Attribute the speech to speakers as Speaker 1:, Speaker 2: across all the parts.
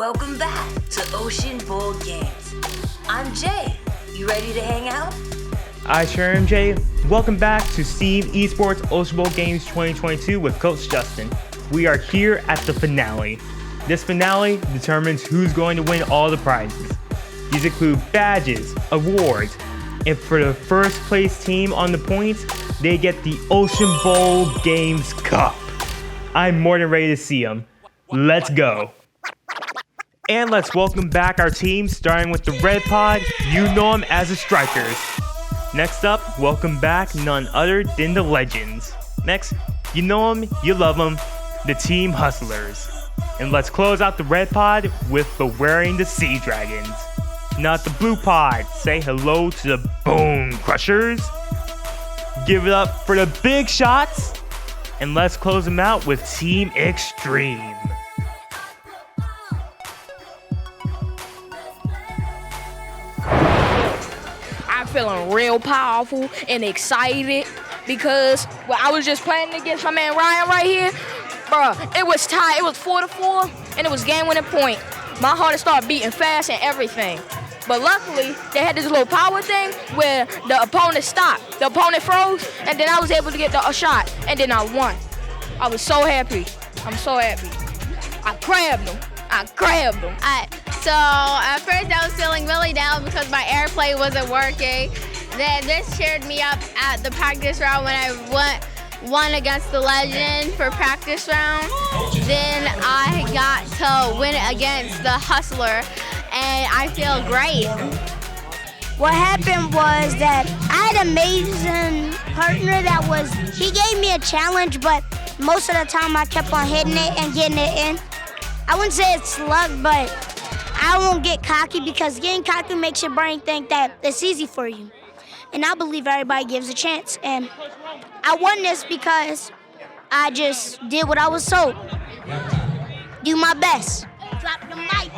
Speaker 1: Welcome back to Ocean Bowl Games. I'm Jay. You ready to hang out?
Speaker 2: I sure am, Jay. Welcome back to Steve ESPORTS Ocean Bowl Games 2022 with Coach Justin. We are here at the finale. This finale determines who's going to win all the prizes. These include badges, awards, and for the first place team on the points, they get the Ocean Bowl Games Cup. I'm more than ready to see them. Let's go. And let's welcome back our team, starting with the Red Pod. You know them as the Strikers. Next up, welcome back none other than the Legends. Next, you know them, you love them, the Team Hustlers. And let's close out the Red Pod with the Wearing the Sea Dragons. Not the Blue Pod. Say hello to the Bone Crushers. Give it up for the Big Shots. And let's close them out with Team Extreme.
Speaker 3: I'm feeling real powerful and excited because I was just playing against my man Ryan right here. Bruh, it was tied. It was 4-4, and it was game-winning point. My heart started beating fast and everything. But luckily, they had this little power thing where the opponent stopped. The opponent froze, and then I was able to get a shot, and then I won. I was so happy. I'm so happy. I grabbed them.
Speaker 4: So at first I was feeling really down because my airplane wasn't working. Then this cheered me up at the practice round when I won against the Legend for practice round. Then I got to win against the Hustler, and I feel great.
Speaker 5: What happened was that I had an amazing partner he gave me a challenge, but most of the time I kept on hitting it and getting it in. I wouldn't say it's luck, but I won't get cocky because getting cocky makes your brain think that it's easy for you. And I believe everybody gives a chance. And I won this because I just did what I was told. Do my best. Drop the mic.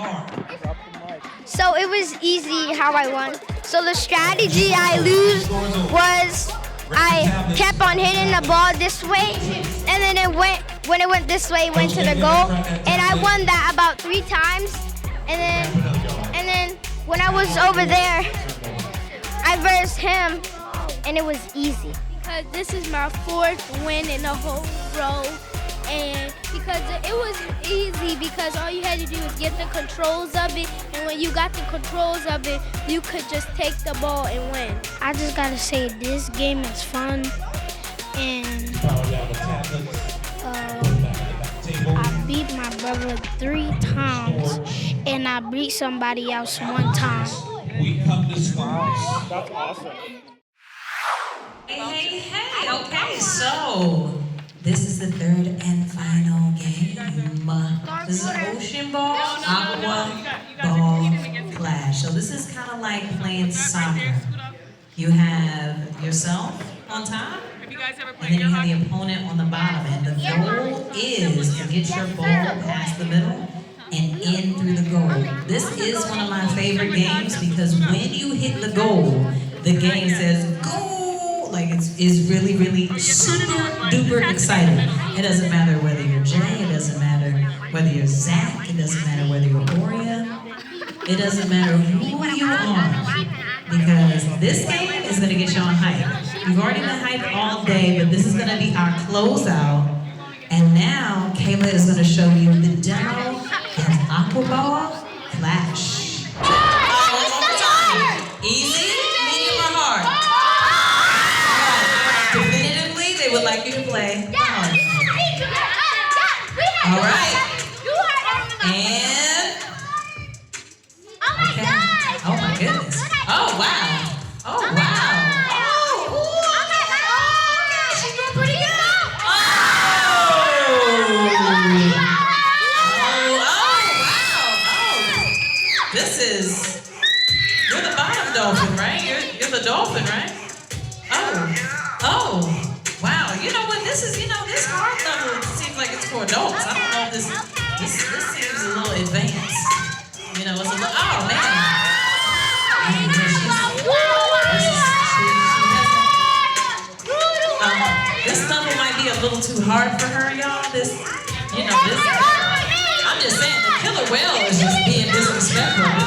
Speaker 4: So it was easy how I won. So the strategy I used was I kept on hitting the ball this way, and then when it went this way, it went to the goal, and I won that about 3 times. And then when I was over there, I versed him, and it was easy.
Speaker 6: Because this is my 4th win in a whole row, and because it was easy because all you had to do was get the controls of it, and when you got the controls of it, you could just take the ball and win.
Speaker 5: I just gotta say, this game is fun, and I beat my brother 3 times, and I beat somebody else 1 time.
Speaker 2: That's awesome.
Speaker 7: Hey, okay, so this is the 3rd and final game. This is Ocean Bowl, Aquaball Clash. So this is kind of like playing soccer. You have yourself on top, and then you have the opponent on the bottom. And the goal is to get your ball past the middle and in through the goal. This is one of my favorite games because when you hit the goal, the game says goal. Like it's really, really super duper exciting. It doesn't matter whether you're Jay, it doesn't matter whether you're Zach, it doesn't matter whether you're Oria, it doesn't matter who you are, because this game is gonna get you on hype. We've already been hyped all day, but this is gonna be our closeout. And now Kayla is gonna show you the demo of Aquaball Clash. Easy, medium, or hard? Definitively, they would like you to play hard. All right. And okay. Oh my goodness. Oh wow. Oh wow. She's doing pretty good. This is, you're the bottom dolphin, right? You're the dolphin, right? Oh, wow. You know what? This hard level seems like it's for adults. I don't know if this seems a little advanced. You know, it's a little, oh man. This level might be a little too hard for her, y'all. I'm just saying, the killer well as just being disrespectful. But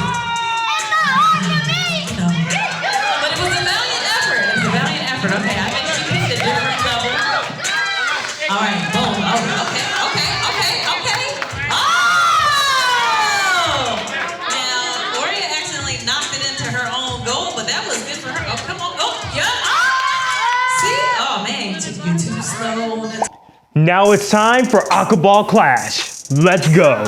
Speaker 7: it was a valiant effort. It was a valiant effort. Okay, I think she picked a different level. All right, boom. Oh, okay. Oh! Now, Gloria accidentally knocked it into her own goal, but that was good for her. Oh, come on. Oh, yeah. See? Oh, man, you're too slow.
Speaker 2: Now it's time for Aquaball Clash. Let's go.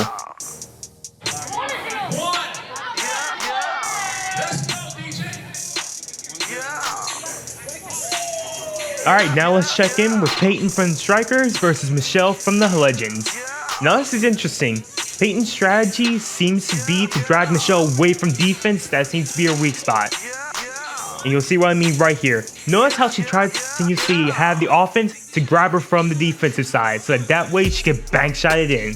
Speaker 2: Alright, now let's check in with Peyton from the Strikers versus Michelle from the Legends. Now this is interesting. Peyton's strategy seems to be to drag Michelle away from defense. That seems to be her weak spot. And you'll see what I mean right here. Notice how she tries to continuously have the offense to grab her from the defensive side, so that way she can bank shot it in.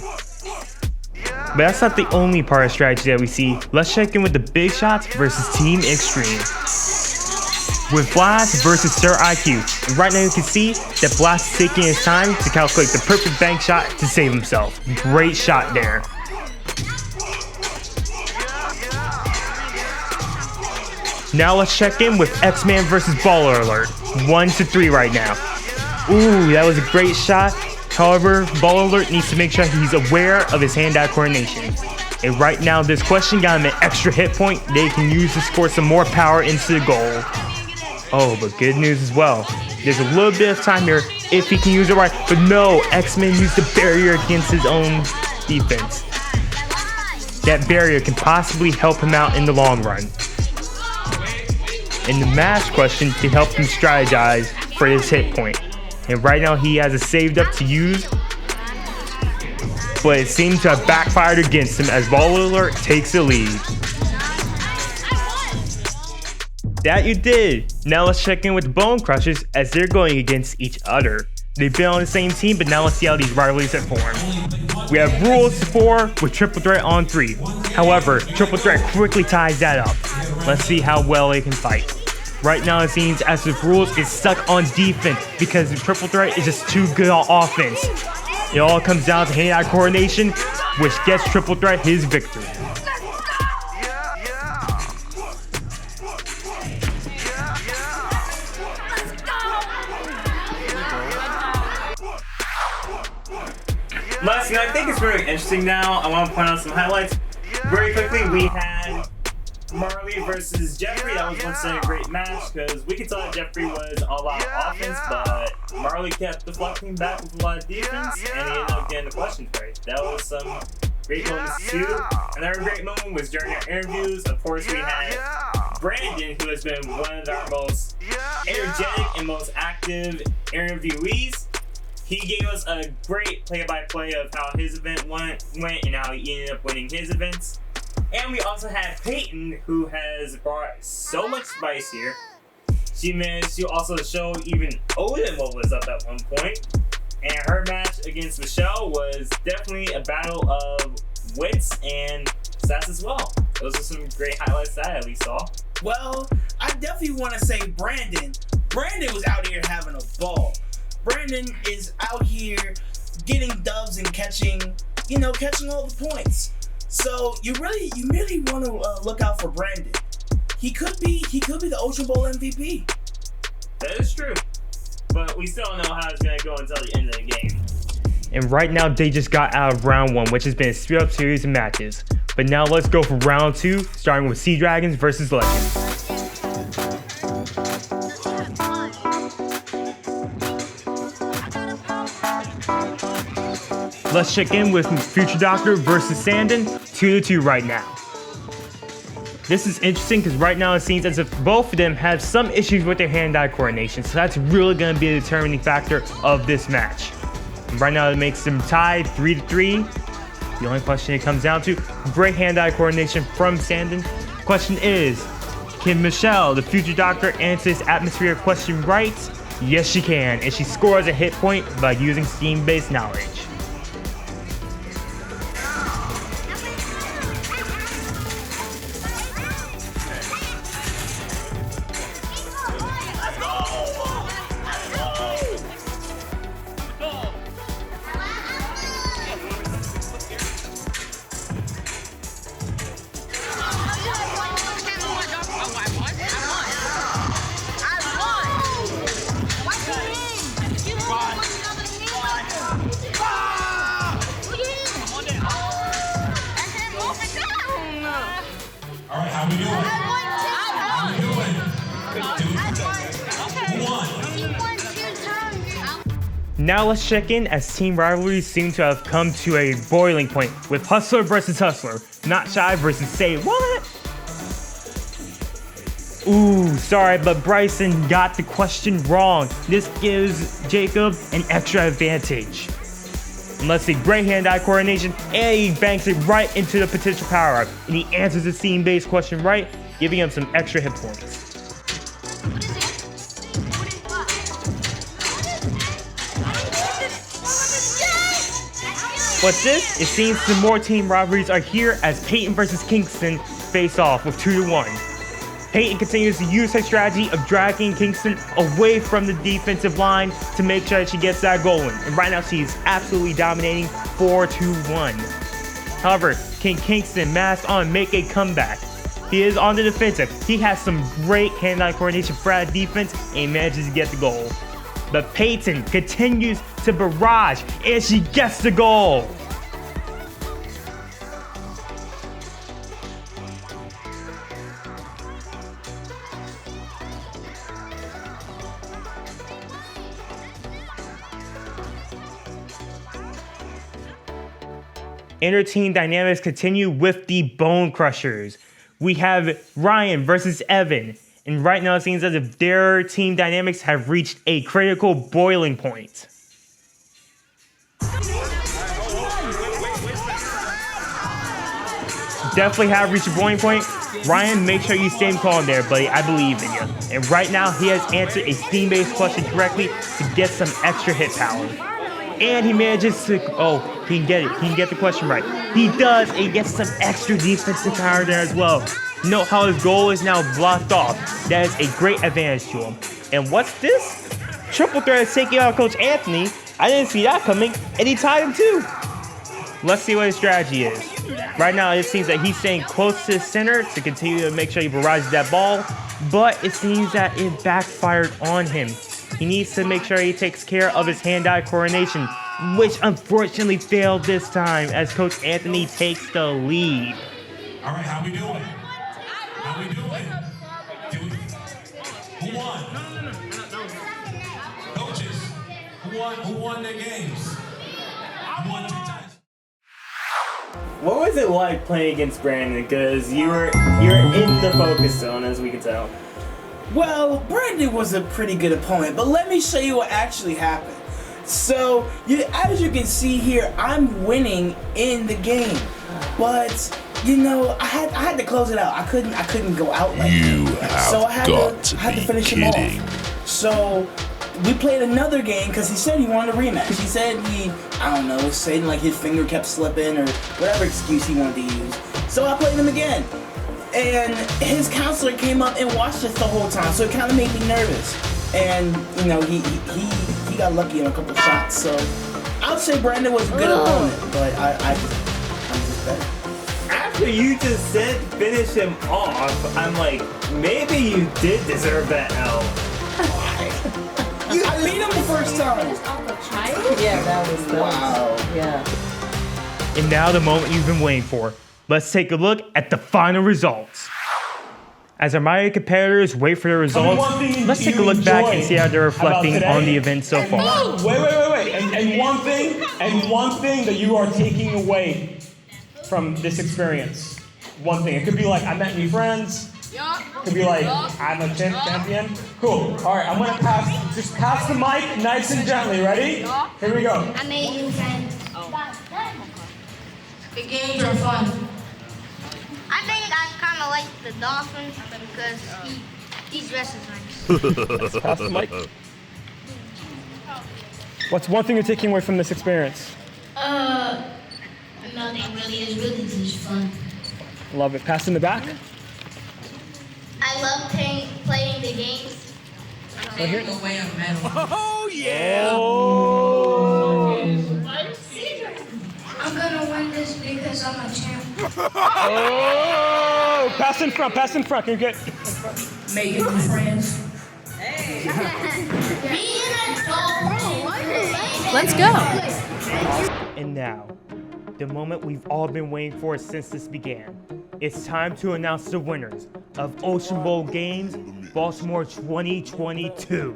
Speaker 2: But that's not the only part of strategy that we see. Let's check in with the Big Shots versus Team Extreme. With Blast versus Sir IQ. And right now you can see that Blast is taking his time to calculate the perfect bank shot to save himself. Great shot there. Now let's check in with X-Man versus Baller Alert. 1-3 right now. Ooh, that was a great shot. However, Baller Alert needs to make sure he's aware of his hand-eye coordination. And right now, this question got him an extra hit point they can use to score some more power into the goal. Oh, but good news as well. There's a little bit of time here if he can use it right. But no, X-Men used the barrier against his own defense. That barrier can possibly help him out in the long run. And the mash question can help him strategize for his hit point. And right now he has it saved up to use, but it seems to have backfired against him as Baller Alert takes the lead. That you did. Now let's check in with the Bone Crushers as they're going against each other. They've been on the same team, but now let's see how these rivalries have formed. We have Rules 4 with Triple Threat on 3. However, Triple Threat quickly ties that up. Let's see how well they can fight. Right now it seems as if Rules is stuck on defense because the Triple Threat is just too good on offense. It all comes down to hand-eye coordination, which gets Triple Threat his victory. I think it's very interesting now. I want to point out some highlights. Very quickly, we had Marley versus Jeffrey. That was once again a great match because we could tell that Jeffrey was all out offense, but Marley kept deflecting back with a lot of defense, and he ended up getting the questions right. That was some great moments too. Another great moment was during our interviews. Of course, we had Brandon, who has been one of our most energetic and most active interviewees. He gave us a great play-by-play of how his event went and how he ended up winning his events. And we also had Peyton, who has brought so much spice here. She managed to also show even Odin what was up at one point. And her match against Michelle was definitely a battle of wits and stats as well. Those are some great highlights that I at least saw.
Speaker 8: Well, I definitely want to say Brandon. Brandon was out here having a ball. Brandon is out here getting dubs and catching all the points. So you really want to look out for Brandon. He could be the Ocean Bowl MVP.
Speaker 2: That is true, but we still don't know how it's gonna go until the end of the game. And right now they just got out of round 1, which has been a straight-up series of matches. But now let's go for round 2, starting with Sea Dragons versus Legends. Let's check in with Future Doctor versus Sandon, 2-2 right now. This is interesting because right now it seems as if both of them have some issues with their hand-eye coordination, so that's really going to be a determining factor of this match. And right now it makes them tied 3-3. The only question it comes down to, great hand-eye coordination from Sandon. Question is, can Michelle, the Future Doctor, answer this atmosphere question right? Yes, she can, and she scores a hit point by using steam-based knowledge. Now let's check in as team rivalries seem to have come to a boiling point with Hustler versus Hustler, Not Shy versus Say What? Ooh, sorry, but Bryson got the question wrong. This gives Jacob an extra advantage. And let's see, great hand-eye coordination, and he banks it right into the potential power-up. And he answers the team-based question right, giving him some extra hit points. What's this? It seems some more team rivalries are here as Peyton versus Kingston face off with 2-1. Peyton continues to use her strategy of dragging Kingston away from the defensive line to make sure that she gets that goal in. And right now she's absolutely dominating 4-1. However, can Kingston mask on and make a comeback? He is on the defensive. He has some great hand-eye coordination for that defense and he manages to get the goal. But Peyton continues to barrage, and she gets the goal. Inter-team dynamics continue with the Bone Crushers. We have Ryan versus Evan. And right now it seems as if their team dynamics have reached a critical boiling point. Definitely have reached a boiling point. Ryan, make sure you stay calm there, buddy. I believe in you. And right now he has answered a team-based question correctly to get some extra hit power. And he manages to, he can get it. He can get the question right. He does, and he gets some extra defensive power there as well. Note how his goal is now blocked off. That is a great advantage to him. And what's this? Triple threat is taking out Coach Anthony. I didn't see that coming, and he tied him too. Let's see what his strategy is. Right now, it seems that he's staying close to the center to continue to make sure he barrages that ball, but it seems that it backfired on him. He needs to make sure he takes care of his hand-eye coordination, which unfortunately failed this time as Coach Anthony takes the lead.
Speaker 9: All right, how we doing? How we doing? Who won? Coaches, who won their games? Who won 2 times?
Speaker 2: What was it like playing against Brandon? Because you're in the focus zone, as we can tell.
Speaker 8: Well, Brandon was a pretty good opponent, but let me show you what actually happened. So, as you can see here, I'm winning in the game, but you know, I had to close it out. I couldn't go out like that. So I had to finish him off. So we played another game because he said he wanted a rematch. He said was saying like his finger kept slipping or whatever excuse he wanted to use. So I played him again. And his counselor came up and watched us the whole time, so it kind of made me nervous. And you know, he got lucky on a couple shots. So I'll say Brandon was a good opponent, but I'm just better.
Speaker 2: After you just said finish him off, I'm like, maybe you did deserve that L.
Speaker 8: I beat him the first time.
Speaker 10: Yeah, that was
Speaker 8: wow.
Speaker 10: Yeah.
Speaker 2: And now the moment you've been waiting for. Let's take a look at the final results. As our mighty competitors wait for the results, let's take a look back and see how they're reflecting on the event so far.
Speaker 11: Wait. And one thing that you are taking away from this experience. One thing. It could be like, I met new friends. It could be like, I'm a champion. Cool. All right, I'm going to pass the mic nice and gently. Ready? Here we go.
Speaker 4: I made new friends.
Speaker 6: The games are fun.
Speaker 4: I think I kind of like the Dolphins because he dresses nice.
Speaker 11: Pass the mic. What's one thing you're taking away from this experience?
Speaker 6: Nothing really. It's really just fun.
Speaker 11: Love it. Pass in the back.
Speaker 4: I love playing the games.
Speaker 11: Right here.
Speaker 6: Away a medal.
Speaker 11: Oh, yeah.
Speaker 6: I'm gonna win this because I'm a champ.
Speaker 11: Oh! Pass in front. Can you get?
Speaker 6: Making new friends.
Speaker 3: Let's go.
Speaker 2: And now, the moment we've all been waiting for since this began. It's time to announce the winners of Ocean Bowl Games, Baltimore 2022.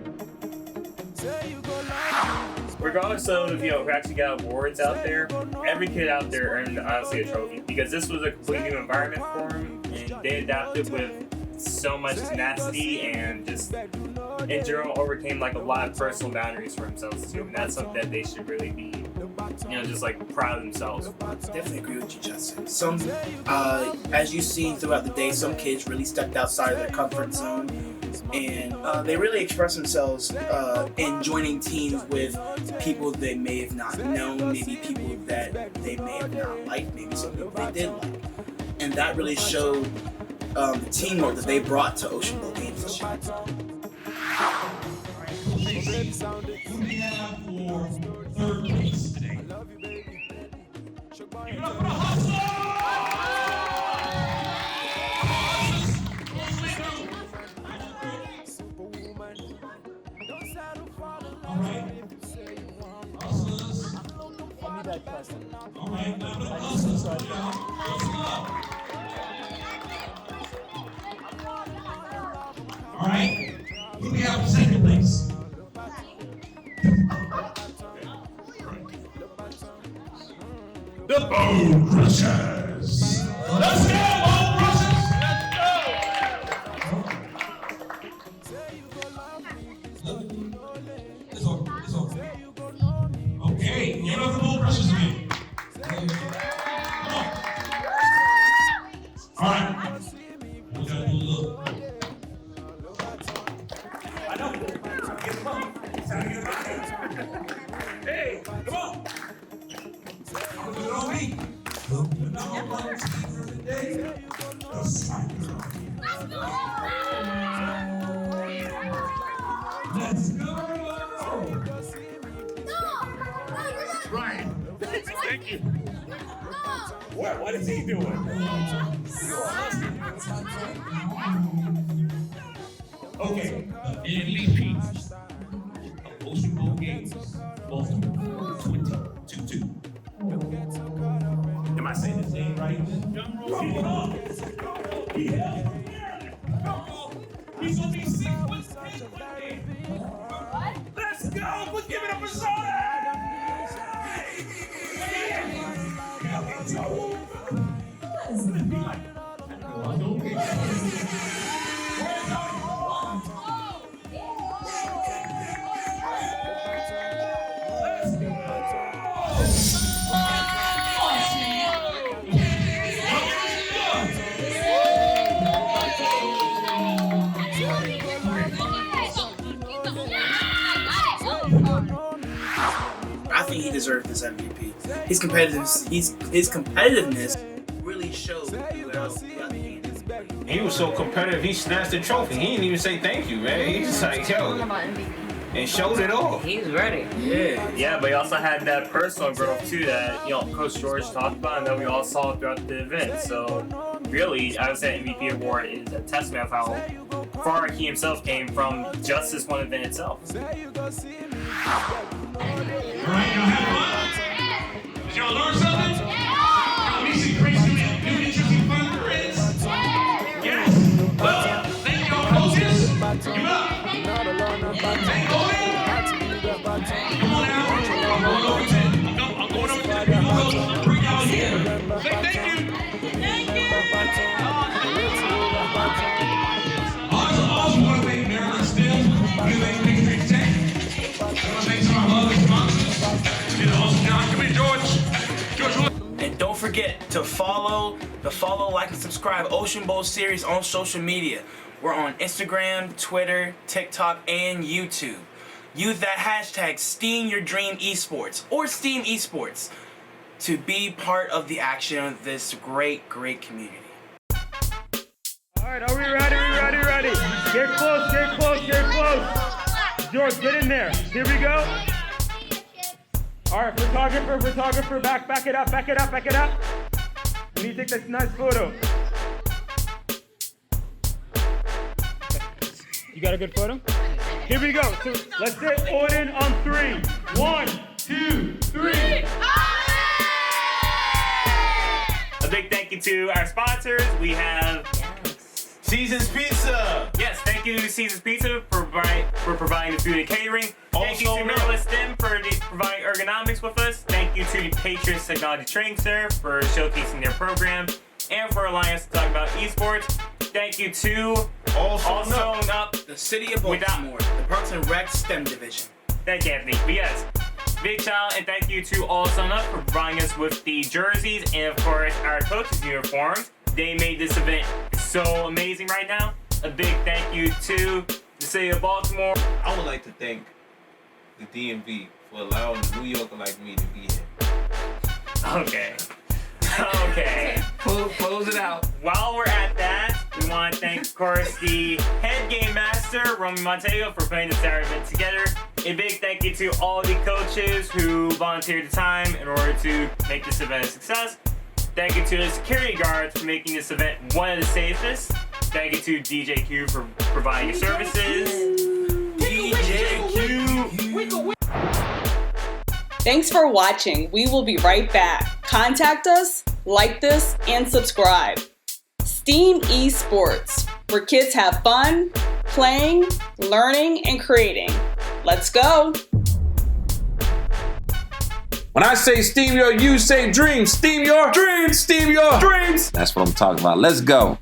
Speaker 2: regardless of who actually got awards out there, every kid out there earned honestly a trophy because this was a completely new environment for them, and they adapted with so much tenacity and just in general overcame like a lot of personal boundaries for themselves too, and that's something that they should really be just like proud of themselves.
Speaker 8: Definitely agree with you, Justin. Some as you've seen throughout the day, some kids really stepped outside of their comfort zone, and they really expressed themselves in joining teams with people they may have not known, maybe people that they may have not liked, maybe some people they did like, and that really showed the teamwork that they brought to Ocean Bowl Games this year.
Speaker 9: Who do we have for third place today? Give it up for the hustler! All right. Hustlers. All right, now for the hustlers. Hustle up. All right. Who do we have for second place? The Bone Crushers. Let's go, Bone Crushers. Let's go. It's over. Okay, give it up for the Bone Crushers again. Come on. All right. We gotta do a little. I know. Get them up. Hey, come on. Put it on me. The number one team for the day, the Cyclones. Let's go. Ryan, thank you. What is he doing? Okay, MVP of Ocean Bowl Games, Baltimore 2022. Am I saying his name right? Yeah. He's gonna be 6'10". Let's go! We're giving up a shot!
Speaker 8: I think he deserved this MVP. His competitiveness really showed throughout the game.
Speaker 12: He was so competitive, he snatched the trophy. He didn't even say thank you, man. He just like, yo, and showed it off.
Speaker 10: He's ready.
Speaker 2: Yeah, but he also had that personal growth too that Coach George talked about, and that we all saw throughout the event. So really, I would say MVP award is a testament of how far he himself came from just this one event itself.
Speaker 9: All right, y'all have fun? Did y'all learn something? Y'all meet some crazy, new, interesting, fun friends? Yes. Well, thank y'all, coaches. Give it up. Thank Owen. Come on now. I'm going over to the people coach. Bring y'all here. Say thank you. Thank you. Also want to thank Maryland Stills. We thank Victory Tech. I want to thank some of our other sponsors. Also, John, come here, George.
Speaker 8: And don't forget to follow, like, and subscribe Ocean Bowl series on social media. We're on Instagram, Twitter, TikTok, and YouTube. Use that hashtag SteamYourDreamEsports or Steam Esports to be part of the action of this great community.
Speaker 2: All right, are we ready? Get close. George, get in there. Here we go. All right, photographer, back it up. We need to take this nice photo. You got a good photo? Here we go. So let's say Odin on 3. 1, 2, 3. A big thank you to our sponsors. We have
Speaker 12: Seasons Pizza.
Speaker 2: Yes, thank you to Seasons Pizza for providing the food and catering. Thank you to Maryland STEM for providing ergonomics with us. Thank you to the Patriots Technology Training Center for showcasing their program and for allowing us to talk about esports. Thank you to Also Up,
Speaker 8: the City of Baltimore, the Parks and Rec STEM Division.
Speaker 2: Thank you, Anthony. But yes, big shout out and thank you to Also Up for providing us with the jerseys and, of course, our coaches' uniforms. They made this event so amazing right now. A big thank you to the City of Baltimore.
Speaker 12: I would like to thank the DMV for allowing a New Yorker like me to be here.
Speaker 2: Okay.
Speaker 12: Close it out.
Speaker 2: While we're at that, we want to thank, of course, the head game master, Romy Montagueo, for putting this entire event together. A big thank you to all the coaches who volunteered the time in order to make this event a success. Thank you to the security guards for making this event one of the safest. Thank you to DJ Q for providing your services. DJ Q.
Speaker 10: Thanks for watching. We will be right back. Contact us, like this, and subscribe. Steam Esports, where kids have fun, playing, learning, and creating. Let's go.
Speaker 13: When I say steam your, you say dreams. Steam your dreams. Steam your dreams.
Speaker 14: That's what I'm talking about. Let's go.